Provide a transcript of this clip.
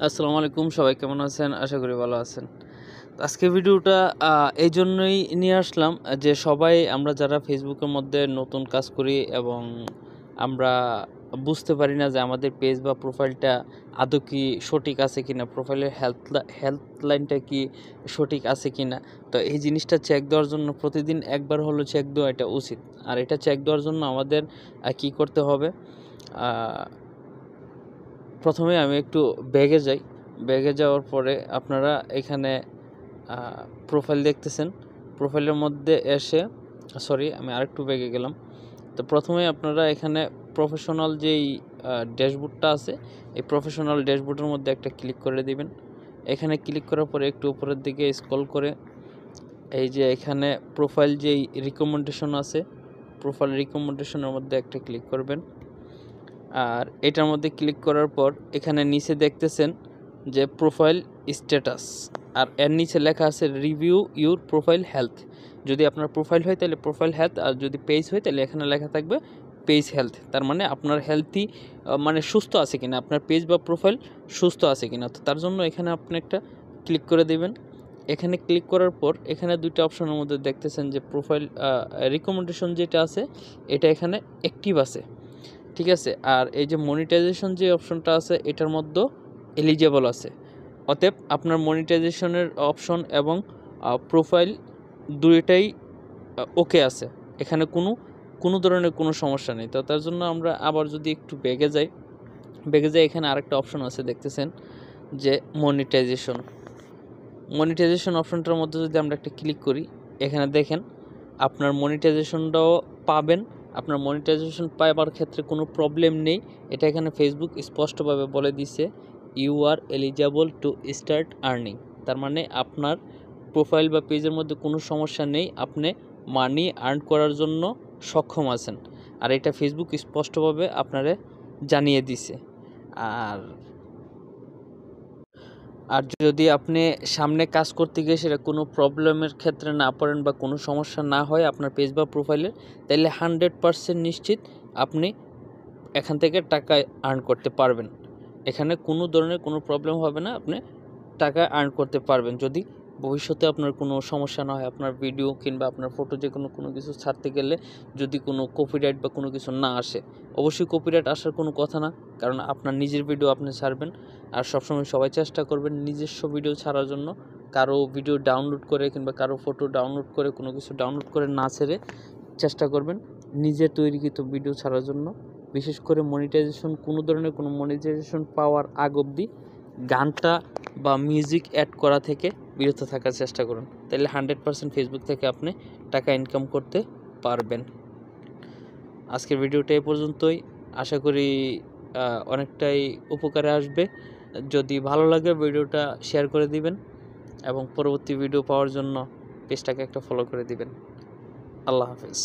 আসসালামু আলাইকুম, সবাই কেমন আছেন? আশা করি ভালো আছেন। আজকে ভিডিওটা এই জন্যই নিয়ে আসলাম যে সবাই আমরা যারা ফেসবুকের মধ্যে নতুন কাজ করি এবং আমরা বুঝতে পারি না যে আমাদের পেজ বা প্রোফাইলটা আদৌ কি সঠিক আছে কিনা, প্রোফাইলের হেল্থ লাইনটা কি সঠিক আছে কিনা। তো এই জিনিসটা চেক দেওয়ার জন্য প্রতিদিন একবার হলো চেক দেওয়া এটা উচিত। আর এটা চেক দেওয়ার জন্য আমাদের কি করতে হবে? প্রথমে আমি একটু ব্যাগে যাই। ব্যাগে যাওয়ার পরে আপনারা এখানে প্রোফাইল দেখতেছেন। প্রোফাইলের মধ্যে এসে আমি আরেকটু ব্যাগে গেলাম। তো প্রথমে আপনারা এখানে প্রফেশনাল যেই ড্যাশবোর্ডটা আছে, এই প্রফেশনাল ড্যাশবোর্ডের মধ্যে একটা ক্লিক করে দিবেন। এখানে ক্লিক করার পরে একটু উপরের দিকে স্ক্রল করে এই যে এখানে প্রোফাইল যেই রিকমেন্ডেশন আছে, প্রোফাইল রিকমেন্ডেশনের মধ্যে একটা ক্লিক করবেন। আর এটার মধ্যে ক্লিক করার পর এখানে নিচে দেখতেছেন যে প্রোফাইল স্ট্যাটাস, আর এর নিচে লেখা আছে রিভিউ ইউর প্রোফাইল হেলথ। যদি আপনার প্রোফাইল হয় তাহলে প্রোফাইল হেলথ, আর যদি পেজ হয় তাহলে এখানে লেখা থাকবে পেজ হেলথ। তার মানে আপনার হেলথই মানে সুস্থ আছে কিনা, আপনার পেজ বা প্রোফাইল সুস্থ আছে কিনা। তো তার জন্য এখানে আপনি একটা ক্লিক করে দেবেন। এখানে ক্লিক করার পর এখানে দুইটা অপশনের মধ্যে দেখতেছেন যে প্রোফাইল রিকমেন্ডেশন যেটা আছে এটা এখানে অ্যাক্টিভ আছে, ঠিক আছে। আর এই যে মনিটাইজেশন যে অপশনটা আছে এটার মধ্যে এলিজেবল আছে। অতএব আপনার মনিটাইজেশনের অপশন এবং প্রোফাইল দুইটাই ওকে আছে, এখানে কোনো ধরনের কোনো সমস্যা নেই। তো তার জন্য আমরা আবার যদি একটু ব্যাগে যাই, এখানে আরেকটা অপশন আছে দেখতেছেন যে মনিটাইজেশন অপশনটার মধ্যে যদি আমরা একটা ক্লিক করি, এখানে দেখেন আপনার মনিটাইজেশনটাও পাবেন। আপনার মনিটাইজেশন পাইবার ক্ষেত্রে কোনো প্রবলেম নেই। এটা এখানে ফেসবুক স্পষ্টভাবে বলে দিছে you are eligible to start earning. তার মানে আপনার প্রোফাইল বা পেজের মধ্যে কোনো সমস্যা নেই, আপনি মানি আর্ন করার জন্য সক্ষম আছেন। আর এটা ফেসবুক স্পষ্টভাবে আপনারে জানিয়ে দিছে। আর যদি আপনি সামনে কাজ করতে গিয়ে সেটা কোনো প্রবলেমের ক্ষেত্রে না পড়েন বা কোনো সমস্যা না হয় আপনার পেজ বা প্রোফাইলের, তাহলে 100% নিশ্চিত আপনি এখান থেকে টাকা আর্ন করতে পারবেন। এখানে কোনো ধরনের কোনো প্রবলেম হবে না, আপনি টাকা আর্ন করতে পারবেন যদি ভবিষ্যতে আপনার কোনো সমস্যা না হয়। আপনার ভিডিও কিংবা আপনার ফটো যে কোনো কিছু ছাড়তে গেলে যদি কোনো কপিরাইট বা কোনো কিছু না আসে, অবশ্যই কপিরাইট আসার কোনো কথা না, কারণ আপনার নিজের ভিডিও আপনি ছাড়বেন। আর সবসময় সবাই চেষ্টা করবেন নিজস্ব ভিডিও ছাড়ার জন্য। কারো ভিডিও ডাউনলোড করে কিংবা কারো ফটো ডাউনলোড করে কোনো কিছু ডাউনলোড করে না ছেড়ে চেষ্টা করবেন নিজের তৈরিকৃত ভিডিও ছাড়ার জন্য। বিশেষ করে মনিটাইজেশন কোনো ধরনের কোনো মনিটাইজেশন পাওয়ার আগ অবধি গানটা বা মিউজিক অ্যাড করা থেকে বিরত থাকার চেষ্টা করুন, তাহলে 100% ফেসবুক থেকে আপনি টাকা ইনকাম করতে পারবেন। আজকের ভিডিওটা এই পর্যন্তই, আশা করি অনেকটাই উপকারে আসবে। যদি ভালো লাগে ভিডিওটা শেয়ার করে দিবেন এবং পরবর্তী ভিডিও পাওয়ার জন্য পেজটাকে একটা ফলো করে দিবেন। আল্লাহ হাফেজ।